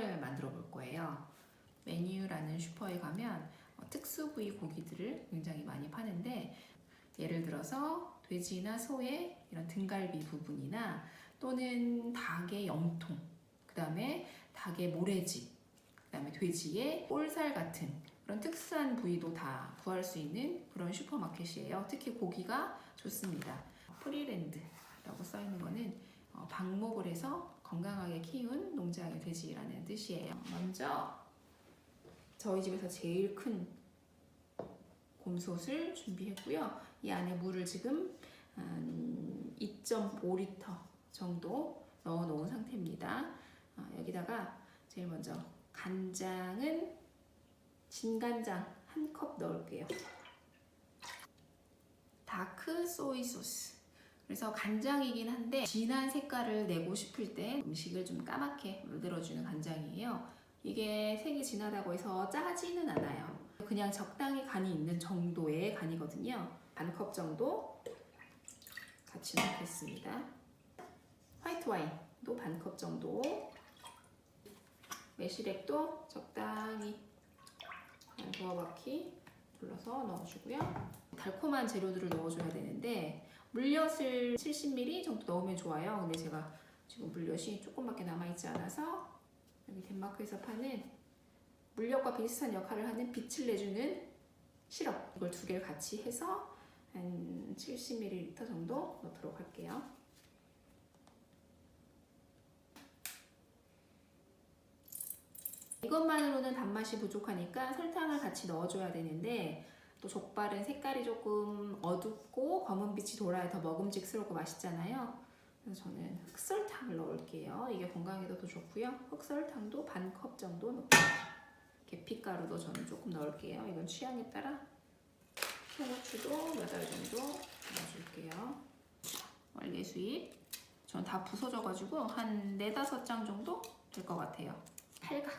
슈퍼를 만들어 볼 거예요. 메뉴라는 슈퍼에 가면 특수 부위 고기들을 굉장히 많이 파는데, 예를 들어서 돼지나 소의 이런 등갈비 부분이나 또는 닭의 염통, 그 다음에 닭의 모래집, 그 다음에 돼지의 볼살 같은 그런 특수한 부위도 다 구할 수 있는 그런 슈퍼마켓이에요. 특히 고기가 좋습니다. 프리랜드라고 써있는 거는 방목을 해서 건강하게 키운 농장의 돼지라는 뜻이에요. 먼저 저희 집에서 제일 큰 곰솥을 준비했고요. 이 안에 물을 지금 2.5리터 정도 넣어 놓은 상태입니다. 여기다가 제일 먼저 간장은 진간장 1컵 넣을게요. 다크 소이 소스. 그래서 간장이긴 한데 진한 색깔을 내고 싶을 때 음식을 좀 까맣게 물들어주는 간장이에요. 이게 색이 진하다고 해서 짜지는 않아요. 그냥 적당히 간이 있는 정도의 간이거든요. 반 컵 정도 같이 넣겠습니다. 화이트 와인도 반 컵 정도, 매실액도 적당히 한 두어 바퀴 둘러서 넣어주고요. 달콤한 재료들을 넣어줘야 되는데 물엿을 70ml 정도 넣으면 좋아요. 근데 제가 지금 물엿이 조금밖에 남아있지 않아서 여기 덴마크에서 파는 물엿과 비슷한 역할을 하는 빛을 내주는 시럽, 이걸 두 개를 같이 해서 한 70ml 정도 넣도록 할게요. 이것만으로는 단맛이 부족하니까 설탕을 같이 넣어줘야 되는데, 또 족발은 색깔이 조금 어둡고 검은빛이 돌아야 더 먹음직스럽고 맛있잖아요. 그래서 저는 흑설탕을 넣을게요. 이게 건강에도 더 좋고요. 흑설탕도 반 컵 정도 넣고요. 계피가루도 저는 조금 넣을게요. 이건 취향에 따라. 통후추도 몇 알 정도 넣어줄게요. 월계수잎 전 다 부서져가지고 한 4-5장 정도 될 것 같아요. 팔각,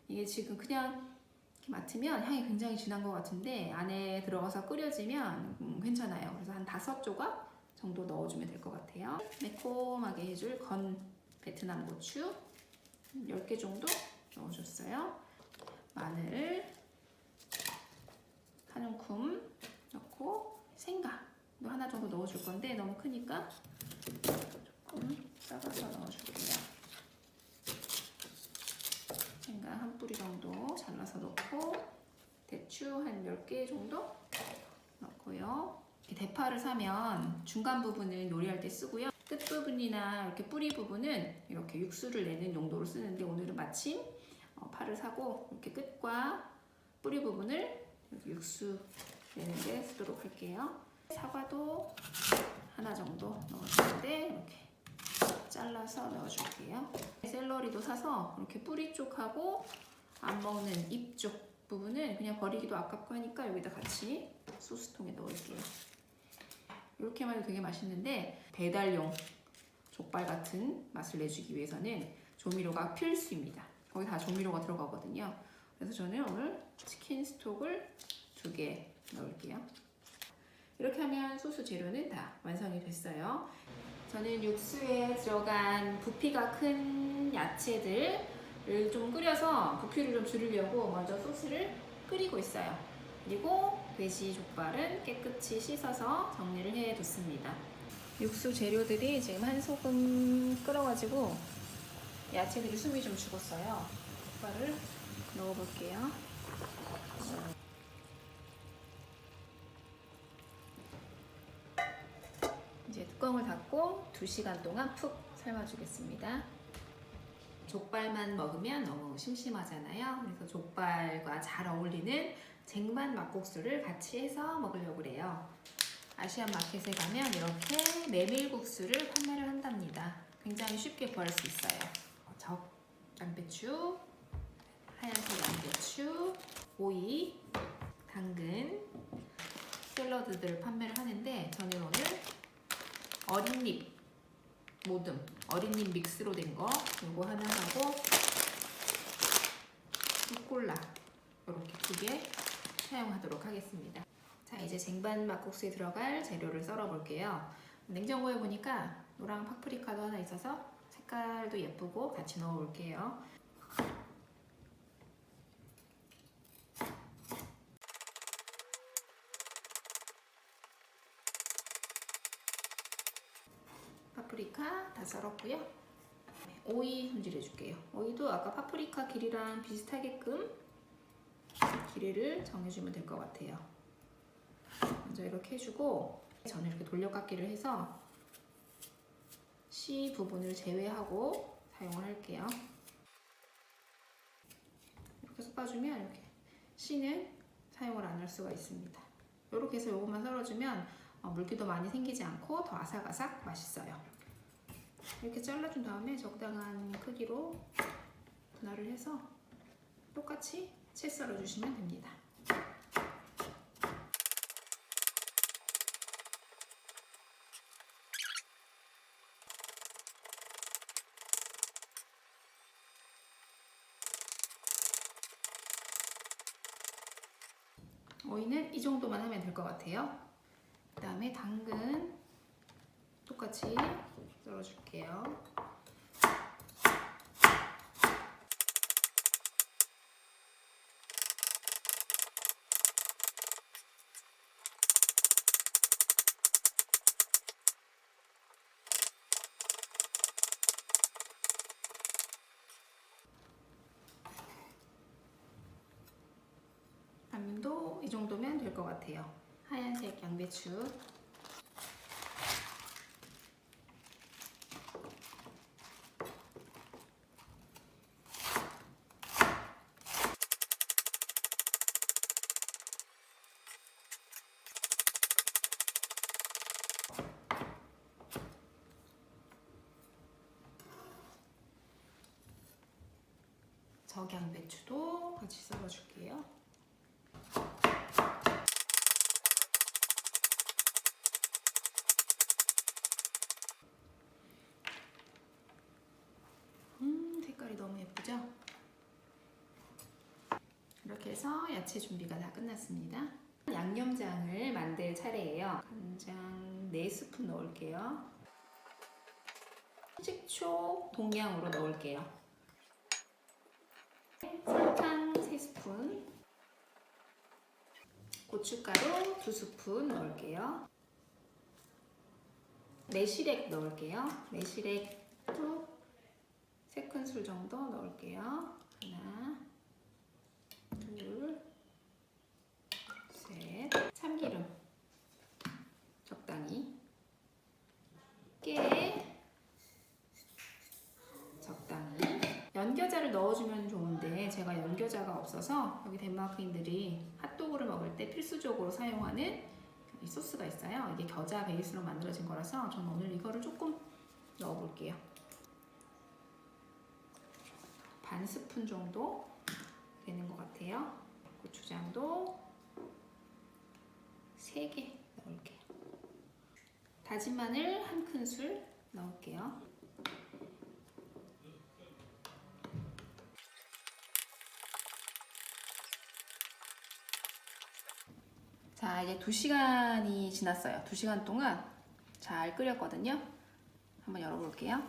이게 지금 그냥 이렇게 맡으면 향이 굉장히 진한 것 같은데 안에 들어가서 끓여지면 괜찮아요. 그래서 한 5조각 정도 넣어주면 될 것 같아요. 매콤하게 해줄 건 베트남 고추 10개 정도 넣어줬어요. 마늘 한 움큼 넣고 생강도 하나 정도 넣어줄 건데 너무 크니까 조금 작아서 넣어줄게요. 생강 한 뿌리 정도 잘라서 넣고 대추 한 10개 정도 넣고요. 이렇게 대파를 사면 중간 부분은 요리할 때 쓰고요. 끝 부분이나 이렇게 뿌리 부분은 이렇게 육수를 내는 용도로 쓰는데, 오늘은 마침 파를 사고 이렇게 끝과 뿌리 부분을 이렇게 육수 내는데 쓰도록 할게요. 사과도 하나 정도 넣어주는데 이렇게 잘라서 넣어줄게요. 샐러리도 사서 이렇게 뿌리 쪽하고 안 먹는 잎 쪽 부분은 그냥 버리기도 아깝고 하니까 여기다 같이 소스통에 넣을게요. 이렇게만 해도 되게 맛있는데 배달용 족발 같은 맛을 내주기 위해서는 조미료가 필수입니다. 거기 다 조미료가 들어가거든요. 그래서 저는 오늘 치킨 스톡을 2개 넣을게요. 이렇게 하면 소스 재료는 다 완성이 됐어요. 저는 육수에 들어간 부피가 큰 야채들을 좀 끓여서 부피를 좀 줄이려고 먼저 소스를 끓이고 있어요. 그리고 돼지 족발은 깨끗이 씻어서 정리를 해뒀습니다. 육수 재료들이 지금 한 소금 끓어가지고 야채들이 숨이 좀 죽었어요. 족발을 넣어볼게요. 이제 뚜껑을 닫고 2시간 동안 푹 삶아주겠습니다. 족발만 먹으면 너무 심심하잖아요. 그래서 족발과 잘 어울리는 쟁반 막국수를 같이 해서 먹으려고 해요. 아시안 마켓에 가면 이렇게 메밀국수를 판매를 한답니다. 굉장히 쉽게 구할 수 있어요. 적 양배추, 하얀색 양배추, 오이, 당근, 샐러드들을 판매를 하는데 저는 오늘 어린잎 모듬, 어린잎 믹스로 된 거 이거 하나 하고 루꼴라 이렇게 2개 사용하도록 하겠습니다. 자, 이제 쟁반 막국수에 들어갈 재료를 썰어 볼게요. 냉장고에 보니까 노랑 파프리카도 하나 있어서 색깔도 예쁘고 같이 넣어 볼게요. 파프리카 다 썰었고요. 오이 손질해 줄게요. 오이도 아까 파프리카 길이랑 비슷하게끔 길이를 정해주면 될 것 같아요. 먼저 이렇게 해주고 저는 이렇게 돌려깎기를 해서 씨 부분을 제외하고 사용을 할게요. 이렇게 섞어주면 이렇게 씨는 사용을 안 할 수가 있습니다. 이렇게 해서 이것만 썰어주면 물기도 많이 생기지 않고 더 아삭아삭 맛있어요. 이렇게 잘라준 다음에 적당한 크기로 분할을 해서 똑같이 채 썰어주시면 됩니다. 오이는 이 정도만 하면 될 것 같아요. 그 다음에 당근 똑같이 썰어줄게요. 당면도 이 정도면 될 것 같아요. 하얀색 양배추. 적양배추도 같이 썰어줄게요. 색깔이 너무 예쁘죠? 이렇게 해서 야채 준비가 다 끝났습니다. 양념장을 만들 차례예요. 간장 4스푼 넣을게요. 식초 동량으로 넣을게요. 설탕 3스푼, 고춧가루 2스푼 넣을게요. 매실액 넣을게요. 매실액도 3큰술 정도 넣을게요. 하나, 둘, 셋. 참기름 적당히, 깨 적당히. 연겨자를 넣어주면 좋은데 제가 연겨자가 없어서 여기 덴마크인들이 핫도그를 먹을 때 필수적으로 사용하는 이 소스가 있어요. 이게 겨자 베이스로 만들어진 거라서 저는 오늘 이거를 조금 넣어볼게요. 반 스푼 정도 되는 것 같아요. 고추장도 3개 넣을게요. 다진 마늘 1큰술 넣을게요. 자, 이제 2시간이 지났어요. 2시간 동안 잘 끓였거든요. 한번 열어볼게요.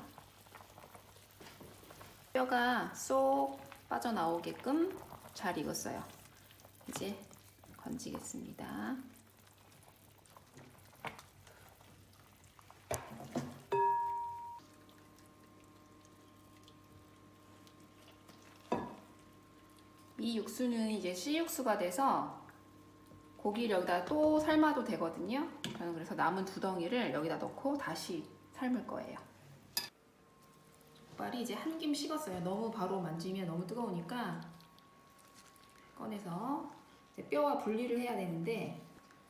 뼈가 쏙 빠져나오게끔 잘 익었어요. 이제 건지겠습니다. 이 육수는 이제 씨육수가 돼서 고기를 여기다 또 삶아도 되거든요. 저는 그래서 남은 2덩이를 여기다 넣고 다시 삶을 거예요. 족발이 이제 한 김 식었어요. 너무 바로 만지면 너무 뜨거우니까 꺼내서 이제 뼈와 분리를 해야 되는데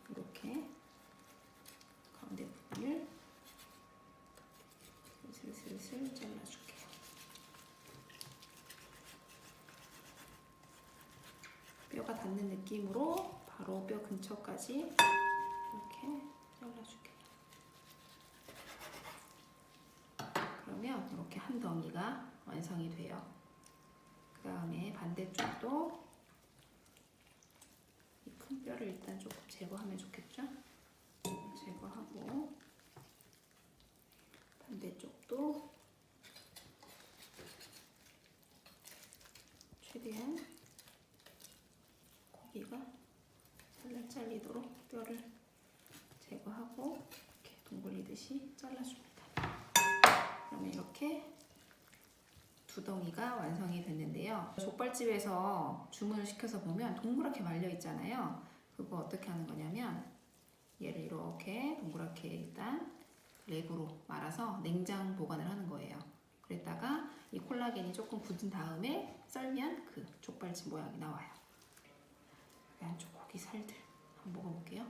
이렇게 가운데 부분을 슬슬 잘라줄게요. 뼈가 닿는 느낌으로 바로 뼈 근처까지 이렇게 잘라줄게요. 그러면 이렇게 한 덩이가 완성이 돼요. 그 다음에 반대쪽도 이 큰 뼈를 일단 조금 제거하면 좋겠죠? 제거하고 반대쪽도 최대한 고기가 살짝 잘리도록 뼈를 제거하고 이렇게 둥글리듯이 잘라줍니다. 이렇게 두덩이가 완성이 됐는데요. 족발집에서 주문을 시켜서 보면 동그랗게 말려 있잖아요. 그거 어떻게 하는 거냐면 얘를 이렇게 동그랗게 일단 랩으로 말아서 냉장 보관을 하는 거예요. 그랬다가 이 콜라겐이 조금 굳은 다음에 썰면 그 족발집 모양이 나와요. 안쪽 고기 살들 한번 먹어볼게요.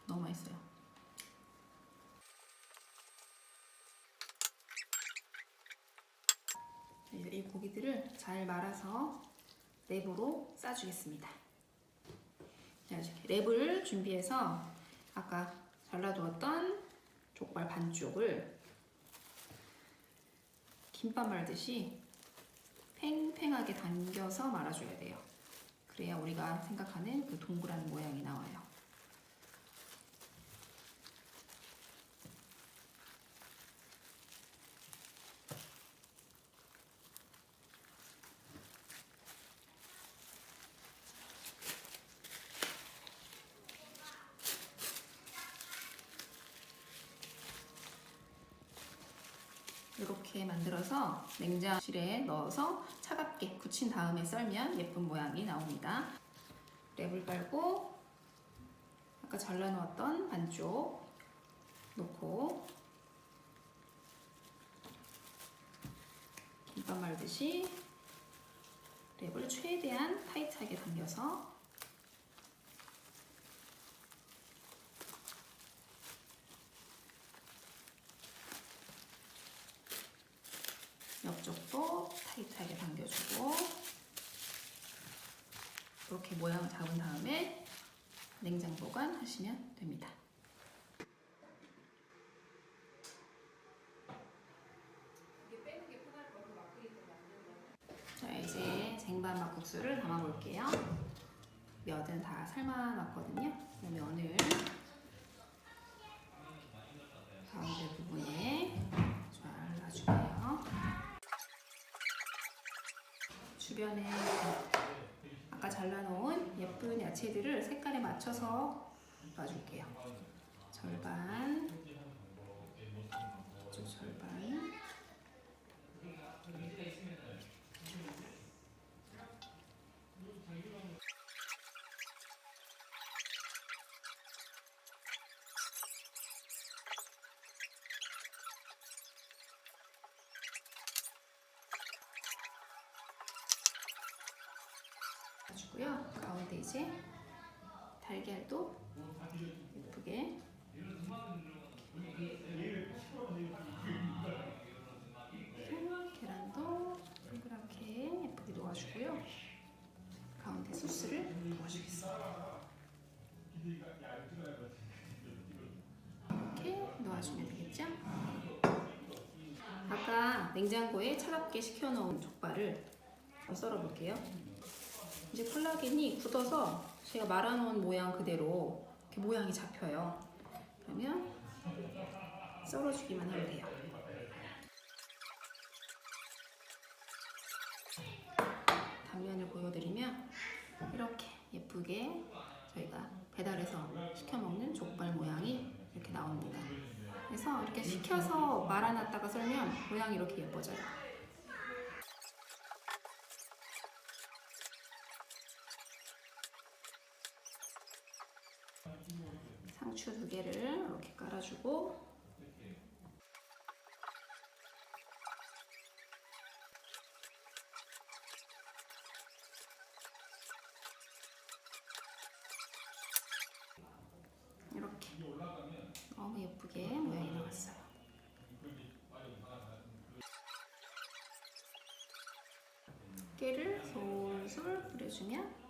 너무 맛있어요. 이제 이 고기들을 잘 말아서 랩으로 싸주겠습니다. 자, 이렇게 랩을 준비해서 아까 잘라두었던 족발 반쪽을 김밥 말듯이 팽팽하게 당겨서 말아줘야 돼요. 그래야 우리가 생각하는 그 동그란 모양이 나와요. 이렇게 만들어서 냉장실에 넣어서 차갑게 굳힌 다음에 썰면 예쁜 모양이 나옵니다. 랩을 깔고 아까 잘라놓았던 반쪽 놓고 김밥 말듯이 랩을 최대한 타이트하게 당겨서 옆쪽도 타이트하게 당겨주고 이렇게 모양을 잡은 다음에 냉장 보관하시면 됩니다. 자, 이제 쟁반 막국수를 담아 볼게요. 면은 다 삶아놨거든요. 면을 가운데 부분에 잘라주고요. 주변에 아까 잘라놓은 예쁜 야채들을 색깔에 맞춰서 놔줄게요. 절반, 이쪽 절반. 주고요. 가운데 이제 달걀도 예쁘게 계란도 동그랗게 예쁘게 놓아주고요. 가운데 소스를 부어주겠습니다. 이렇게 놓아주면 되겠죠? 아까 냉장고에 차갑게 식혀놓은 족발을 썰어 볼게요. 이제 콜라겐이 굳어서 제가 말아놓은 모양 그대로 이렇게 모양이 잡혀요. 그러면 썰어주기만 하면 돼요. 단면을 보여드리면 이렇게 예쁘게 저희가 배달해서 시켜먹는 족발 모양이 이렇게 나옵니다. 그래서 이렇게 식혀서 말아놨다가 썰면 모양이 이렇게 예뻐져요. 상추 2개를 이렇게 깔아주고 이렇게 너무 예쁘게 모양이 나왔어요. 깨를 솔솔 뿌려주면